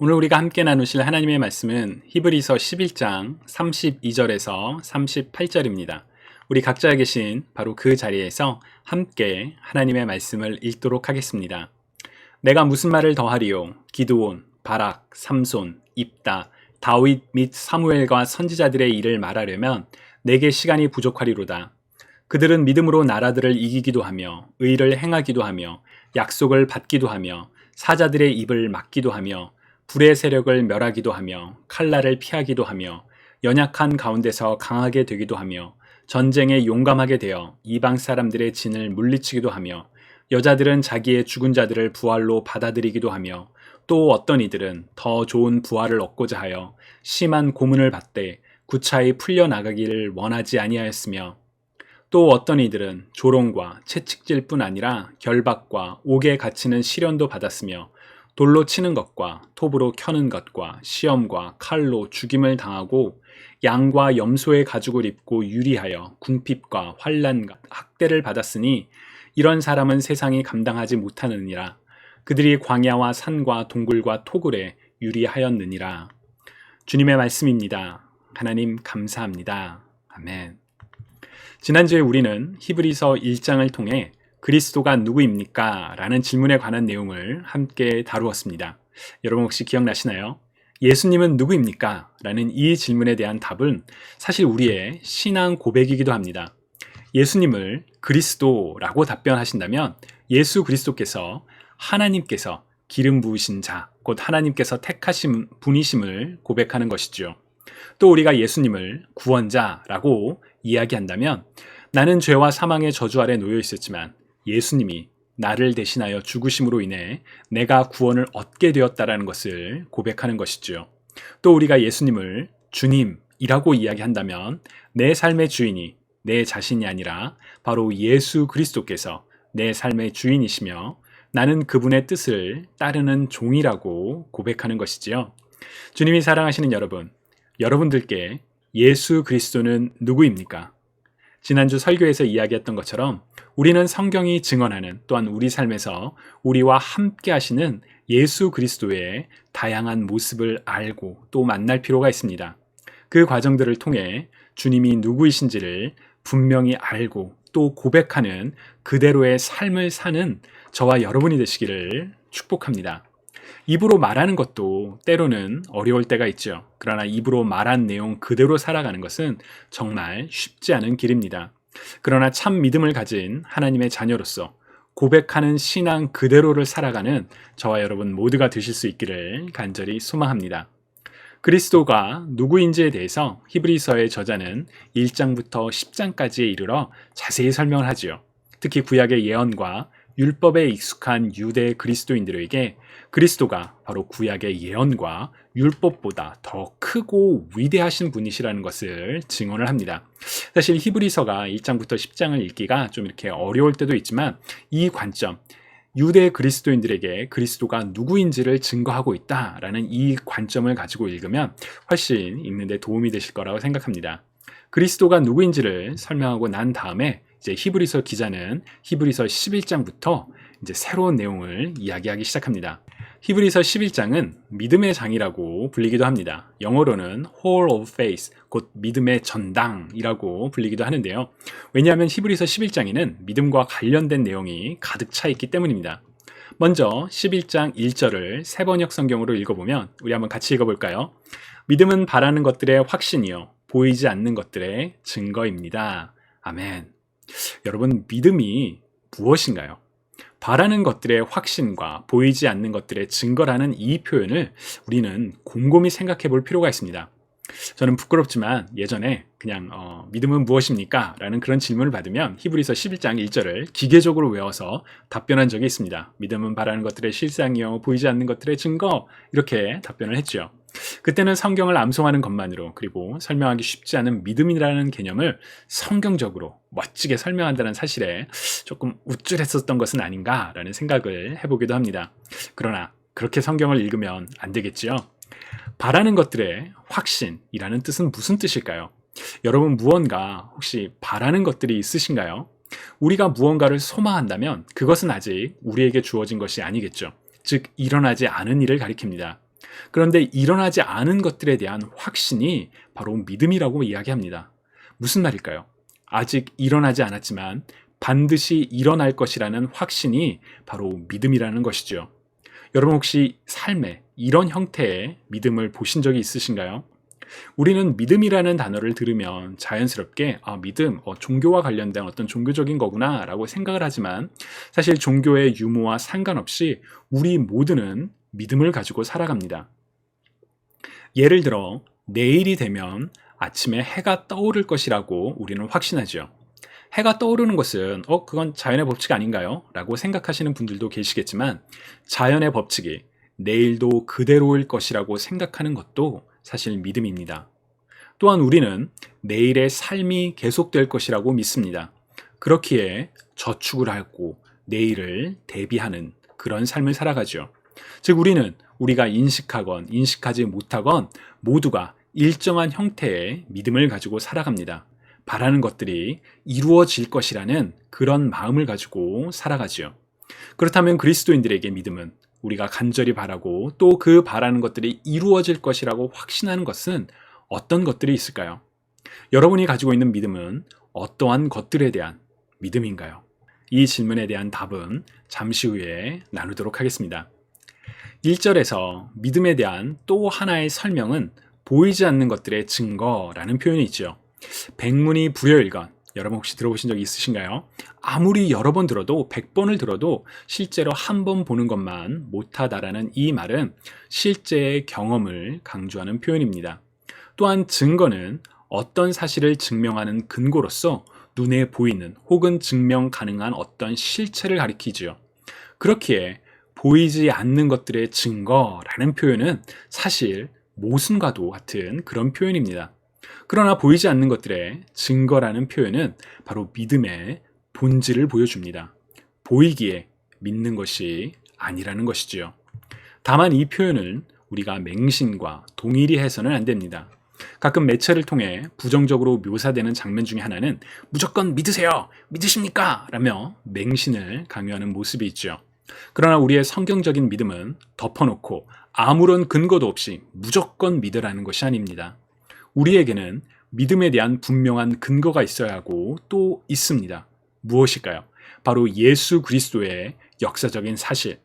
오늘 우리가 함께 나누실 하나님의 말씀은 히브리서 11장 32절에서 38절입니다. 우리 각자 계신 바로 그 자리에서 함께 하나님의 말씀을 읽도록 하겠습니다. 내가 무슨 말을 더하리요? 기드온, 바락, 삼손, 입다, 다윗 및 사무엘과 선지자들의 일을 말하려면 내게 시간이 부족하리로다. 그들은 믿음으로 나라들을 이기기도 하며 의를 행하기도 하며 약속을 받기도 하며 사자들의 입을 막기도 하며 불의 세력을 멸하기도 하며 칼날을 피하기도 하며 연약한 가운데서 강하게 되기도 하며 전쟁에 용감하게 되어 이방 사람들의 진을 물리치기도 하며 여자들은 자기의 죽은 자들을 부활로 받아들이기도 하며 또 어떤 이들은 더 좋은 부활을 얻고자 하여 심한 고문을 받되 구차히 풀려나가기를 원하지 아니하였으며 또 어떤 이들은 조롱과 채찍질 뿐 아니라 결박과 옥에 갇히는 시련도 받았으며 돌로 치는 것과 톱으로 켜는 것과 시험과 칼로 죽임을 당하고 양과 염소의 가죽을 입고 유리하여 궁핍과 환난과 학대를 받았으니 이런 사람은 세상이 감당하지 못하느니라. 그들이 광야와 산과 동굴과 토굴에 유리하였느니라. 주님의 말씀입니다. 하나님 감사합니다. 아멘. 지난주에 우리는 히브리서 1장을 통해 그리스도가 누구입니까? 라는 질문에 관한 내용을 함께 다루었습니다. 여러분 혹시 기억나시나요? 예수님은 누구입니까? 라는 이 질문에 대한 답은 사실 우리의 신앙 고백이기도 합니다. 예수님을 그리스도라고 답변하신다면 예수 그리스도께서 하나님께서 기름 부으신 자, 곧 하나님께서 택하신 분이심을 고백하는 것이죠. 또 우리가 예수님을 구원자라고 이야기한다면 나는 죄와 사망의 저주 아래 놓여 있었지만 예수님이 나를 대신하여 죽으심으로 인해 내가 구원을 얻게 되었다라는 것을 고백하는 것이죠. 또 우리가 예수님을 주님이라고 이야기한다면 내 삶의 주인이 내 자신이 아니라 바로 예수 그리스도께서 내 삶의 주인이시며 나는 그분의 뜻을 따르는 종이라고 고백하는 것이지요. 주님이 사랑하시는 여러분, 여러분들께 예수 그리스도는 누구입니까? 지난주 설교에서 이야기했던 것처럼 우리는 성경이 증언하는 또한 우리 삶에서 우리와 함께 하시는 예수 그리스도의 다양한 모습을 알고 또 만날 필요가 있습니다. 그 과정들을 통해 주님이 누구이신지를 분명히 알고 또 고백하는 그대로의 삶을 사는 저와 여러분이 되시기를 축복합니다. 입으로 말하는 것도 때로는 어려울 때가 있죠. 그러나 입으로 말한 내용 그대로 살아가는 것은 정말 쉽지 않은 길입니다. 그러나 참 믿음을 가진 하나님의 자녀로서 고백하는 신앙 그대로를 살아가는 저와 여러분 모두가 되실 수 있기를 간절히 소망합니다. 그리스도가 누구인지에 대해서 히브리서의 저자는 1장부터 10장까지에 이르러 자세히 설명을 하지요. 특히 구약의 예언과 율법에 익숙한 유대 그리스도인들에게 그리스도가 바로 구약의 예언과 율법보다 더 크고 위대하신 분이시라는 것을 증언을 합니다. 사실 히브리서가 1장부터 10장을 읽기가 좀 이렇게 어려울 때도 있지만 이 관점, 유대 그리스도인들에게 그리스도가 누구인지를 증거하고 있다라는 이 관점을 가지고 읽으면 훨씬 읽는데 도움이 되실 거라고 생각합니다. 그리스도가 누구인지를 설명하고 난 다음에 이제 히브리서 기자는 히브리서 11장부터 이제 새로운 내용을 이야기하기 시작합니다. 히브리서 11장은 믿음의 장이라고 불리기도 합니다. 영어로는 Hall of Faith, 곧 믿음의 전당이라고 불리기도 하는데요. 왜냐하면 히브리서 11장에는 믿음과 관련된 내용이 가득 차 있기 때문입니다. 먼저 11장 1절을 세번역 성경으로 읽어보면 우리 한번 같이 읽어볼까요? 믿음은 바라는 것들의 확신이요 보이지 않는 것들의 증거입니다. 아멘. 여러분, 믿음이 무엇인가요? 바라는 것들의 확신과 보이지 않는 것들의 증거라는 이 표현을 우리는 곰곰이 생각해 볼 필요가 있습니다. 저는 부끄럽지만 예전에 그냥 믿음은 무엇입니까? 라는 그런 질문을 받으면 히브리서 11장 1절을 기계적으로 외워서 답변한 적이 있습니다. 믿음은 바라는 것들의 실상이요 보이지 않는 것들의 증거, 이렇게 답변을 했죠. 그때는 성경을 암송하는 것만으로 그리고 설명하기 쉽지 않은 믿음이라는 개념을 성경적으로 멋지게 설명한다는 사실에 조금 우쭐했었던 것은 아닌가라는 생각을 해보기도 합니다. 그러나 그렇게 성경을 읽으면 안 되겠지요. 바라는 것들의 확신이라는 뜻은 무슨 뜻일까요? 여러분 무언가 혹시 바라는 것들이 있으신가요? 우리가 무언가를 소망한다면 그것은 아직 우리에게 주어진 것이 아니겠죠. 즉 일어나지 않은 일을 가리킵니다. 그런데 일어나지 않은 것들에 대한 확신이 바로 믿음이라고 이야기합니다. 무슨 말일까요? 아직 일어나지 않았지만 반드시 일어날 것이라는 확신이 바로 믿음이라는 것이죠. 여러분 혹시 삶에 이런 형태의 믿음을 보신 적이 있으신가요? 우리는 믿음이라는 단어를 들으면 자연스럽게 믿음, 종교와 관련된 어떤 종교적인 거구나 라고 생각을 하지만 사실 종교의 유무와 상관없이 우리 모두는 믿음을 가지고 살아갑니다. 예를 들어 내일이 되면 아침에 해가 떠오를 것이라고 우리는 확신하죠. 해가 떠오르는 것은 그건 자연의 법칙 아닌가요? 라고 생각하시는 분들도 계시겠지만 자연의 법칙이 내일도 그대로일 것이라고 생각하는 것도 사실 믿음입니다. 또한 우리는 내일의 삶이 계속될 것이라고 믿습니다. 그렇기에 저축을 하고 내일을 대비하는 그런 삶을 살아가죠. 즉 우리는 우리가 인식하건 인식하지 못하건 모두가 일정한 형태의 믿음을 가지고 살아갑니다. 바라는 것들이 이루어질 것이라는 그런 마음을 가지고 살아가지요. 그렇다면 그리스도인들에게 믿음은 우리가 간절히 바라고 또 그 바라는 것들이 이루어질 것이라고 확신하는 것은 어떤 것들이 있을까요? 여러분이 가지고 있는 믿음은 어떠한 것들에 대한 믿음인가요? 이 질문에 대한 답은 잠시 후에 나누도록 하겠습니다. 1절에서 믿음에 대한 또 하나의 설명은 보이지 않는 것들의 증거라는 표현이 있죠. 백문이 불여일견, 여러분 혹시 들어보신 적 있으신가요? 아무리 여러 번 들어도 100번을 들어도 실제로 한 번 보는 것만 못하다라는 이 말은 실제의 경험을 강조하는 표현입니다. 또한 증거는 어떤 사실을 증명하는 근거로서 눈에 보이는 혹은 증명 가능한 어떤 실체를 가리키지요. 그렇기에 보이지 않는 것들의 증거라는 표현은 사실 모순과도 같은 그런 표현입니다. 그러나 보이지 않는 것들의 증거라는 표현은 바로 믿음의 본질을 보여줍니다. 보이기에 믿는 것이 아니라는 것이지요. 다만 이 표현을 우리가 맹신과 동일히 해서는 안 됩니다. 가끔 매체를 통해 부정적으로 묘사되는 장면 중에 하나는 무조건 믿으세요! 믿으십니까? 라며 맹신을 강요하는 모습이 있죠. 그러나 우리의 성경적인 믿음은 덮어놓고 아무런 근거도 없이 무조건 믿으라는 것이 아닙니다. 우리에게는 믿음에 대한 분명한 근거가 있어야 하고 또 있습니다. 무엇일까요? 바로 예수 그리스도의 역사적인 사실,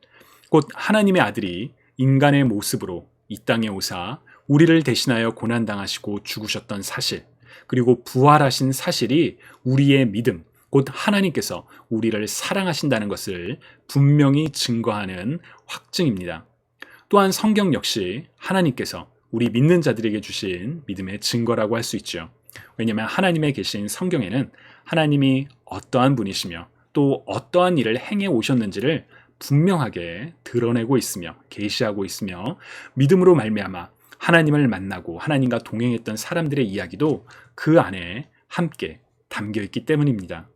곧 하나님의 아들이 인간의 모습으로 이 땅에 오사 우리를 대신하여 고난당하시고 죽으셨던 사실, 그리고 부활하신 사실이 우리의 믿음, 곧 하나님께서 우리를 사랑하신다는 것을 분명히 증거하는 확증입니다. 또한 성경 역시 하나님께서 우리 믿는 자들에게 주신 믿음의 증거라고 할 수 있죠. 왜냐하면 하나님의 계신 성경에는 하나님이 어떠한 분이시며 또 어떠한 일을 행해 오셨는지를 분명하게 드러내고 있으며 계시하고 있으며 믿음으로 말미암아 하나님을 만나고 하나님과 동행했던 사람들의 이야기도 그 안에 함께 담겨 있기 때문입니다.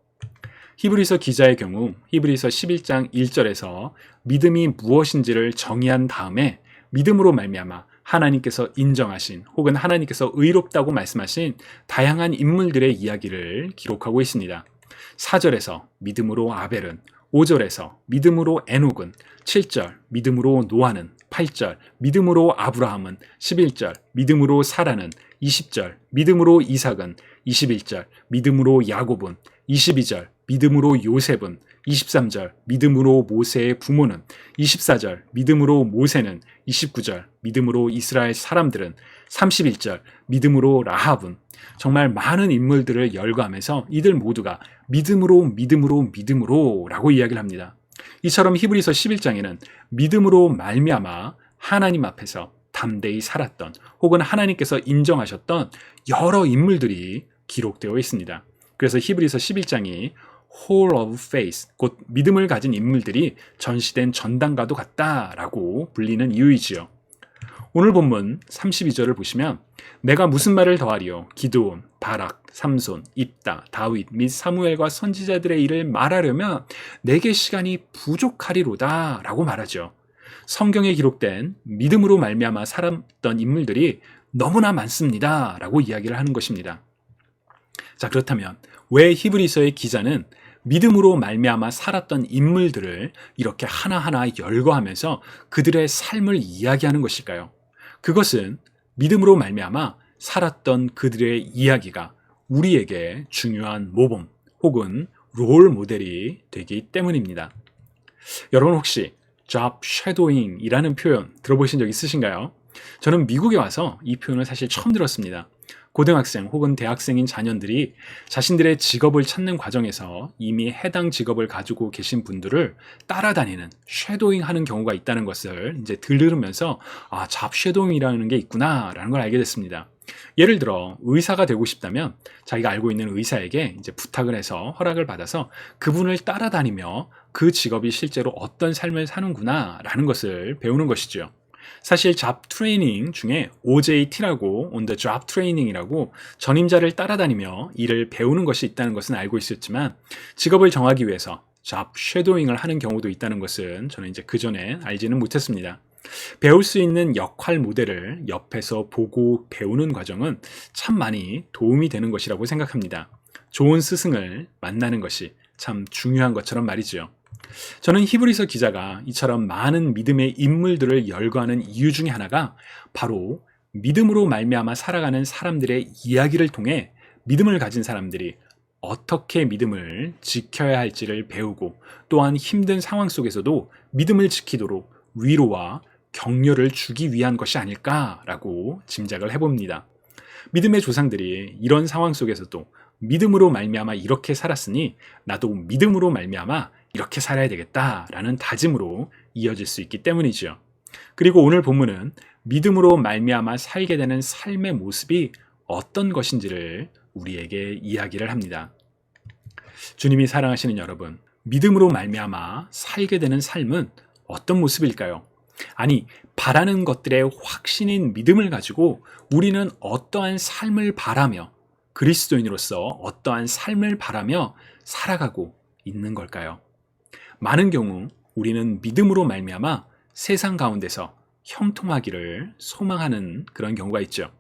히브리서 기자의 경우 히브리서 11장 1절에서 믿음이 무엇인지를 정의한 다음에 믿음으로 말미암아 하나님께서 인정하신 혹은 하나님께서 의롭다고 말씀하신 다양한 인물들의 이야기를 기록하고 있습니다. 4절에서 믿음으로 아벨은, 5절에서 믿음으로 에녹은, 7절 믿음으로 노아는, 8절 믿음으로 아브라함은, 11절 믿음으로 사라는, 20절 믿음으로 이삭은, 21절 믿음으로 야곱은, 22절 믿음으로 요셉은, 23절 믿음으로 모세의 부모는, 24절 믿음으로 모세는, 29절 믿음으로 이스라엘 사람들은, 31절 믿음으로 라합은, 정말 많은 인물들을 열거하면서 이들 모두가 믿음으로 라고 이야기를 합니다. 이처럼 히브리서 11장에는 믿음으로 말미암아 하나님 앞에서 담대히 살았던 혹은 하나님께서 인정하셨던 여러 인물들이 기록되어 있습니다. 그래서 히브리서 11장이 Hall of Faith, 곧 믿음을 가진 인물들이 전시된 전당과도 같다라고 불리는 이유이지요. 오늘 본문 32절을 보시면 내가 무슨 말을 더하리요? 기드온, 바락, 삼손, 입다, 다윗 및 사무엘과 선지자들의 일을 말하려면 내게 시간이 부족하리로다 라고 말하죠. 성경에 기록된 믿음으로 말미암아 살았던 인물들이 너무나 많습니다 라고 이야기를 하는 것입니다. 자, 그렇다면 왜 히브리서의 기자는 믿음으로 말미암아 살았던 인물들을 이렇게 하나하나 열거하면서 그들의 삶을 이야기하는 것일까요? 그것은 믿음으로 말미암아 살았던 그들의 이야기가 우리에게 중요한 모범 혹은 롤 모델이 되기 때문입니다. 여러분 혹시 job shadowing이라는 표현 들어보신 적 있으신가요? 저는 미국에 와서 이 표현을 사실 처음 들었습니다. 고등학생 혹은 대학생인 자녀들이 자신들의 직업을 찾는 과정에서 이미 해당 직업을 가지고 계신 분들을 따라다니는 쉐도잉 하는 경우가 있다는 것을 이제 들으면서 잡 쉐도잉이라는 게 있구나라는 걸 알게 됐습니다. 예를 들어 의사가 되고 싶다면 자기가 알고 있는 의사에게 이제 부탁을 해서 허락을 받아서 그분을 따라다니며 그 직업이 실제로 어떤 삶을 사는구나 라는 것을 배우는 것이죠. 사실 잡 트레이닝 중에 OJT라고 On the Job Training이라고 전임자를 따라다니며 일을 배우는 것이 있다는 것은 알고 있었지만 직업을 정하기 위해서 잡 쉐도잉을 하는 경우도 있다는 것은 저는 이제 그전에 알지는 못했습니다. 배울 수 있는 역할 모델을 옆에서 보고 배우는 과정은 참 많이 도움이 되는 것이라고 생각합니다. 좋은 스승을 만나는 것이 참 중요한 것처럼 말이죠. 저는 히브리서 기자가 이처럼 많은 믿음의 인물들을 열거하는 이유 중에 하나가 바로 믿음으로 말미암아 살아가는 사람들의 이야기를 통해 믿음을 가진 사람들이 어떻게 믿음을 지켜야 할지를 배우고 또한 힘든 상황 속에서도 믿음을 지키도록 위로와 격려를 주기 위한 것이 아닐까라고 짐작을 해봅니다. 믿음의 조상들이 이런 상황 속에서도 믿음으로 말미암아 이렇게 살았으니 나도 믿음으로 말미암아 이렇게 살아야 되겠다라는 다짐으로 이어질 수 있기 때문이죠. 그리고 오늘 본문은 믿음으로 말미암아 살게 되는 삶의 모습이 어떤 것인지를 우리에게 이야기를 합니다. 주님이 사랑하시는 여러분, 믿음으로 말미암아 살게 되는 삶은 어떤 모습일까요? 아니, 바라는 것들의 확신인 믿음을 가지고 우리는 어떠한 삶을 바라며 그리스도인으로서 어떠한 삶을 바라며 살아가고 있는 걸까요? 많은 경우 우리는 믿음으로 말미암아 세상 가운데서 형통하기를 소망하는 그런 경우가 있죠.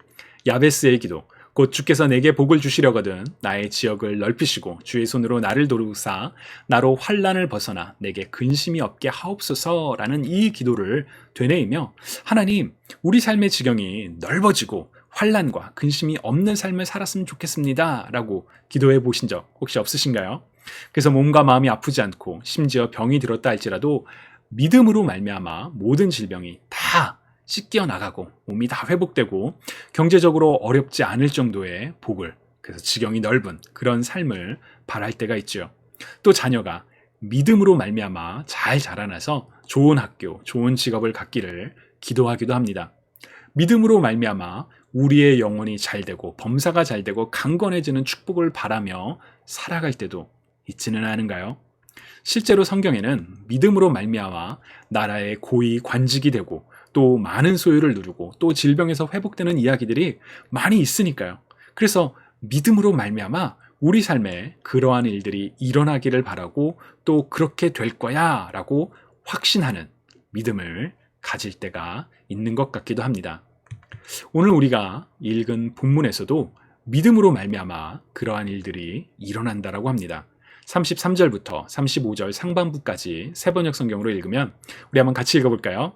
야베스의 기도, 곧 주께서 내게 복을 주시려거든 나의 지역을 넓히시고 주의 손으로 나를 도우사 나로 환난을 벗어나 내게 근심이 없게 하옵소서라는 이 기도를 되뇌이며 하나님, 우리 삶의 지경이 넓어지고 환난과 근심이 없는 삶을 살았으면 좋겠습니다 라고 기도해 보신 적 혹시 없으신가요? 그래서 몸과 마음이 아프지 않고 심지어 병이 들었다 할지라도 믿음으로 말미암아 모든 질병이 다 씻겨 나가고 몸이 다 회복되고 경제적으로 어렵지 않을 정도의 복을, 그래서 지경이 넓은 그런 삶을 바랄 때가 있죠. 또 자녀가 믿음으로 말미암아 잘 자라나서 좋은 학교, 좋은 직업을 갖기를 기도하기도 합니다. 믿음으로 말미암아 우리의 영혼이 잘 되고 범사가 잘 되고 강건해지는 축복을 바라며 살아갈 때도 있지는 않은가요? 실제로 성경에는 믿음으로 말미암아 나라의 고위 관직이 되고 또 많은 소유를 누리고 또 질병에서 회복되는 이야기들이 많이 있으니까요. 그래서 믿음으로 말미암아 우리 삶에 그러한 일들이 일어나기를 바라고 또 그렇게 될 거야 라고 확신하는 믿음을 가질 때가 있는 것 같기도 합니다. 오늘 우리가 읽은 본문에서도 믿음으로 말미암아 그러한 일들이 일어난다라고 합니다. 33절부터 35절 상반부까지 세번역 성경으로 읽으면 우리 한번 같이 읽어볼까요?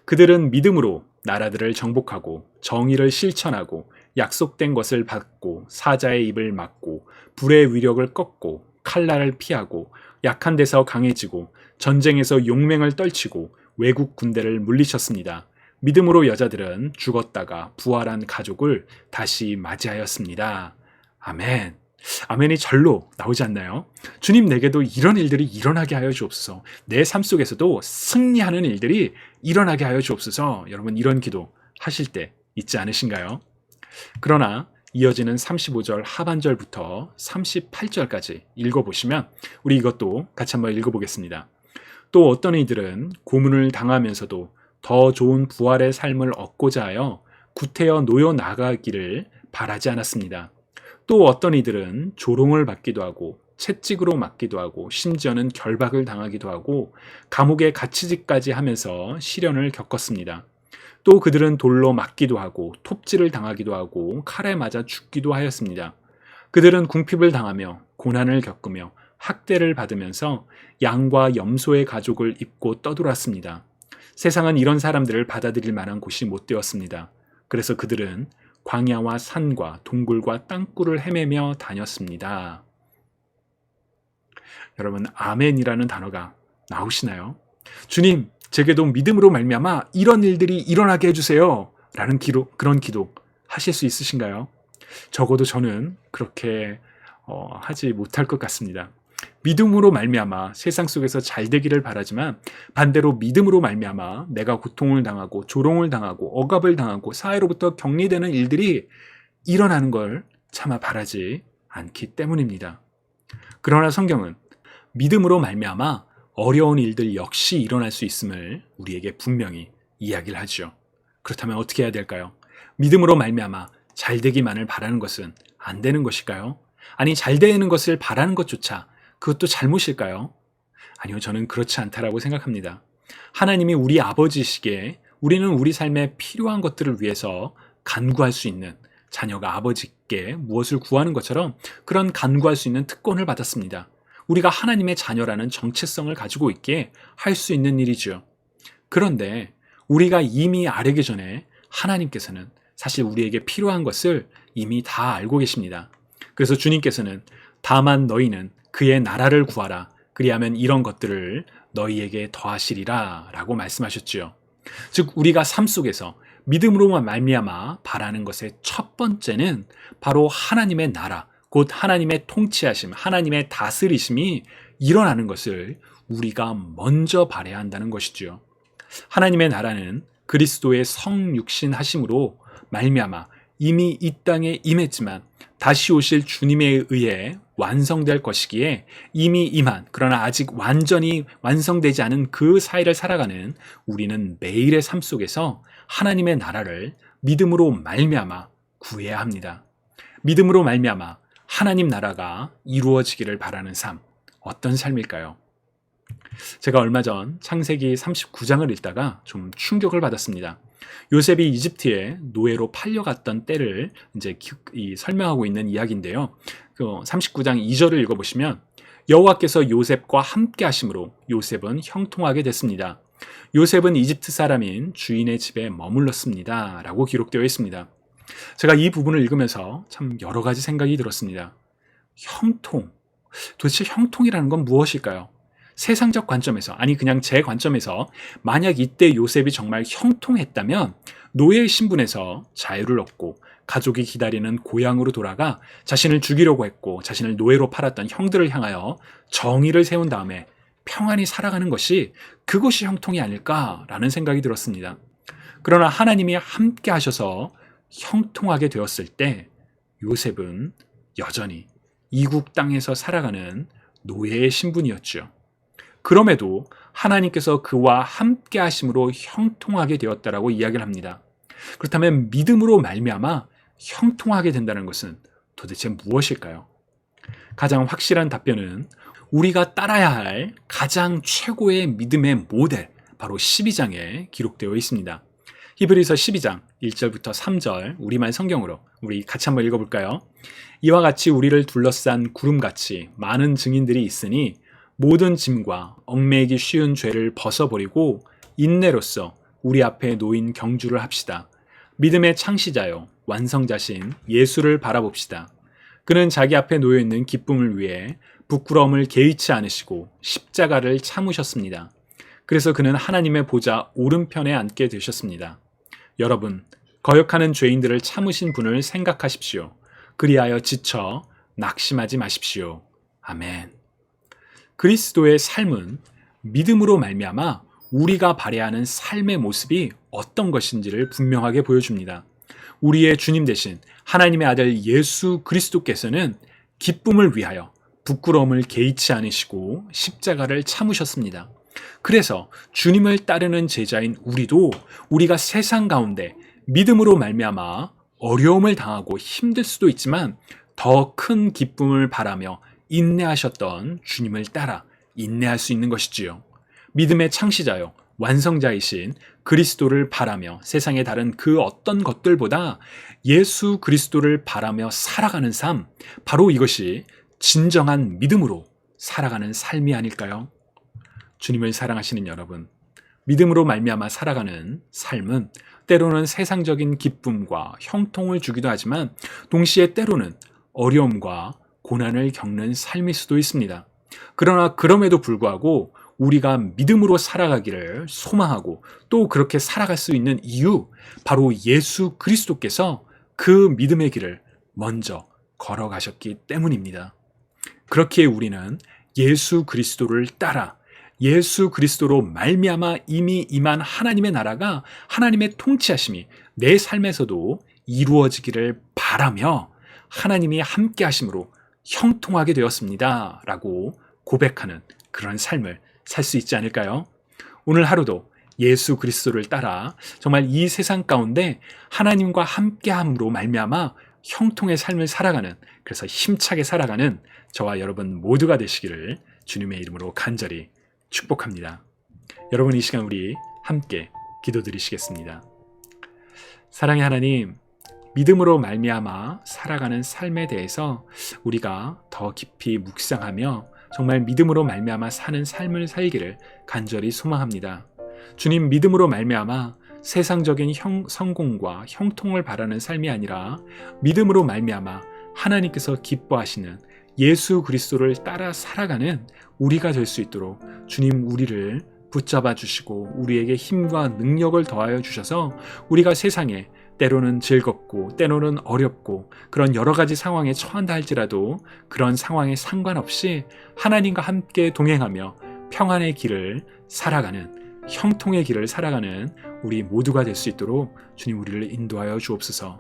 그들은 믿음으로 나라들을 정복하고 정의를 실천하고 약속된 것을 받고 사자의 입을 막고 불의 위력을 꺾고 칼날을 피하고 약한 데서 강해지고 전쟁에서 용맹을 떨치고 외국 군대를 물리쳤습니다. 믿음으로 여자들은 죽었다가 부활한 가족을 다시 맞이하였습니다. 아멘. 아멘이 절로 나오지 않나요? 주님, 내게도 이런 일들이 일어나게 하여 주옵소서. 내 삶 속에서도 승리하는 일들이 일어나게 하여 주옵소서. 여러분, 이런 기도 하실 때 있지 않으신가요? 그러나 이어지는 35절 하반절부터 38절까지 읽어보시면 우리 이것도 같이 한번 읽어보겠습니다. 또 어떤 이들은 고문을 당하면서도 더 좋은 부활의 삶을 얻고자 하여 구태여 놓여 나가기를 바라지 않았습니다. 또 어떤 이들은 조롱을 받기도 하고 채찍으로 맞기도 하고 심지어는 결박을 당하기도 하고 감옥에 갇히기까지 하면서 시련을 겪었습니다. 또 그들은 돌로 맞기도 하고 톱질을 당하기도 하고 칼에 맞아 죽기도 하였습니다. 그들은 궁핍을 당하며 고난을 겪으며 학대를 받으면서 양과 염소의 가죽을 입고 떠돌았습니다. 세상은 이런 사람들을 받아들일 만한 곳이 못 되었습니다. 그래서 그들은 광야와 산과 동굴과 땅굴을 헤매며 다녔습니다. 여러분, 아멘이라는 단어가 나오시나요? 주님, 제게도 믿음으로 말미암아 이런 일들이 일어나게 해주세요. 라는 그런 기도 하실 수 있으신가요? 적어도 저는 그렇게 하지 못할 것 같습니다. 믿음으로 말미암아 세상 속에서 잘 되기를 바라지만 반대로 믿음으로 말미암아 내가 고통을 당하고 조롱을 당하고 억압을 당하고 사회로부터 격리되는 일들이 일어나는 걸 차마 바라지 않기 때문입니다. 그러나 성경은 믿음으로 말미암아 어려운 일들 역시 일어날 수 있음을 우리에게 분명히 이야기를 하죠. 그렇다면 어떻게 해야 될까요? 믿음으로 말미암아 잘 되기만을 바라는 것은 안 되는 것일까요? 아니, 잘 되는 것을 바라는 것조차 그것도 잘못일까요? 아니요, 저는 그렇지 않다라고 생각합니다. 하나님이 우리 아버지시기에 우리는 우리 삶에 필요한 것들을 위해서 간구할 수 있는, 자녀가 아버지께 무엇을 구하는 것처럼 그런 간구할 수 있는 특권을 받았습니다. 우리가 하나님의 자녀라는 정체성을 가지고 있기에 할 수 있는 일이죠. 그런데 우리가 이미 아뢰기 전에 하나님께서는 사실 우리에게 필요한 것을 이미 다 알고 계십니다. 그래서 주님께서는 다만 너희는 그의 나라를 구하라. 그리하면 이런 것들을 너희에게 더하시리라 라고 말씀하셨지요. 즉 우리가 삶 속에서 믿음으로만 말미암아 바라는 것의 첫 번째는 바로 하나님의 나라, 곧 하나님의 통치하심, 하나님의 다스리심이 일어나는 것을 우리가 먼저 바라야 한다는 것이지요. 하나님의 나라는 그리스도의 성육신 하심으로 말미암아 이미 이 땅에 임했지만 다시 오실 주님에 의해 완성될 것이기에 이미 임한, 그러나 아직 완전히 완성되지 않은 그 사이를 살아가는 우리는 매일의 삶 속에서 하나님의 나라를 믿음으로 말미암아 구해야 합니다. 믿음으로 말미암아 하나님 나라가 이루어지기를 바라는 삶, 어떤 삶일까요? 제가 얼마 전 창세기 39장을 읽다가 좀 충격을 받았습니다. 요셉이 이집트에 노예로 팔려갔던 때를 이제 설명하고 있는 이야기인데요. 39장 2절을 읽어보시면 여호와께서 요셉과 함께 하심으로 요셉은 형통하게 됐습니다. 요셉은 이집트 사람인 주인의 집에 머물렀습니다. 라고 기록되어 있습니다. 제가 이 부분을 읽으면서 참 여러 가지 생각이 들었습니다. 형통, 도대체 형통이라는 건 무엇일까요? 세상적 관점에서, 아니 그냥 제 관점에서 만약 이때 요셉이 정말 형통했다면 노예의 신분에서 자유를 얻고 가족이 기다리는 고향으로 돌아가 자신을 죽이려고 했고 자신을 노예로 팔았던 형들을 향하여 정의를 세운 다음에 평안히 살아가는 것이 그것이 형통이 아닐까라는 생각이 들었습니다. 그러나 하나님이 함께 하셔서 형통하게 되었을 때 요셉은 여전히 이국 땅에서 살아가는 노예의 신분이었죠. 그럼에도 하나님께서 그와 함께 하심으로 형통하게 되었다라고 이야기를 합니다. 그렇다면 믿음으로 말미암아 형통하게 된다는 것은 도대체 무엇일까요? 가장 확실한 답변은 우리가 따라야 할 가장 최고의 믿음의 모델, 바로 12장에 기록되어 있습니다. 히브리서 12장 1절부터 3절 우리말 성경으로 우리 같이 한번 읽어볼까요? 이와 같이 우리를 둘러싼 구름같이 많은 증인들이 있으니 모든 짐과 얽매이기 쉬운 죄를 벗어버리고 인내로써 우리 앞에 놓인 경주를 합시다. 믿음의 창시자요 완성자신 예수를 바라봅시다. 그는 자기 앞에 놓여있는 기쁨을 위해 부끄러움을 개의치 않으시고 십자가를 참으셨습니다. 그래서 그는 하나님의 보좌 오른편에 앉게 되셨습니다. 여러분, 거역하는 죄인들을 참으신 분을 생각하십시오. 그리하여 지쳐 낙심하지 마십시오. 아멘. 그리스도의 삶은 믿음으로 말미암아 우리가 발휘하는 삶의 모습이 어떤 것인지를 분명하게 보여줍니다. 우리의 주님 대신 하나님의 아들 예수 그리스도께서는 기쁨을 위하여 부끄러움을 개의치 않으시고 십자가를 참으셨습니다. 그래서 주님을 따르는 제자인 우리도 우리가 세상 가운데 믿음으로 말미암아 어려움을 당하고 힘들 수도 있지만 더 큰 기쁨을 바라며 인내하셨던 주님을 따라 인내할 수 있는 것이지요. 믿음의 창시자요 완성자이신 그리스도를 바라며 세상의 다른 그 어떤 것들보다 예수 그리스도를 바라며 살아가는 삶, 바로 이것이 진정한 믿음으로 살아가는 삶이 아닐까요? 주님을 사랑하시는 여러분, 믿음으로 말미암아 살아가는 삶은 때로는 세상적인 기쁨과 형통을 주기도 하지만 동시에 때로는 어려움과 고난을 겪는 삶일 수도 있습니다. 그러나 그럼에도 불구하고 우리가 믿음으로 살아가기를 소망하고 또 그렇게 살아갈 수 있는 이유, 바로 예수 그리스도께서 그 믿음의 길을 먼저 걸어가셨기 때문입니다. 그렇기에 우리는 예수 그리스도를 따라 예수 그리스도로 말미암아 이미 임한 하나님의 나라가, 하나님의 통치하심이 내 삶에서도 이루어지기를 바라며 하나님이 함께 하심으로 형통하게 되었습니다 라고 고백하는 그런 삶을 살 수 있지 않을까요? 오늘 하루도 예수 그리스도를 따라 정말 이 세상 가운데 하나님과 함께함으로 말미암아 형통의 삶을 살아가는, 그래서 힘차게 살아가는 저와 여러분 모두가 되시기를 주님의 이름으로 간절히 축복합니다. 여러분, 이 시간 우리 함께 기도드리시겠습니다. 사랑의 하나님, 믿음으로 말미암아 살아가는 삶에 대해서 우리가 더 깊이 묵상하며 정말 믿음으로 말미암아 사는 삶을 살기를 간절히 소망합니다. 주님, 믿음으로 말미암아 세상적인 성공과 형통을 바라는 삶이 아니라 믿음으로 말미암아 하나님께서 기뻐하시는 예수 그리스도를 따라 살아가는 우리가 될 수 있도록 주님, 우리를 붙잡아 주시고 우리에게 힘과 능력을 더하여 주셔서 우리가 세상에 때로는 즐겁고 때로는 어렵고 그런 여러 가지 상황에 처한다 할지라도 그런 상황에 상관없이 하나님과 함께 동행하며 평안의 길을 살아가는, 형통의 길을 살아가는 우리 모두가 될 수 있도록 주님, 우리를 인도하여 주옵소서.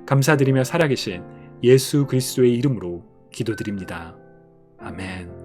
감사드리며 살아계신 예수 그리스도의 이름으로 기도드립니다. 아멘.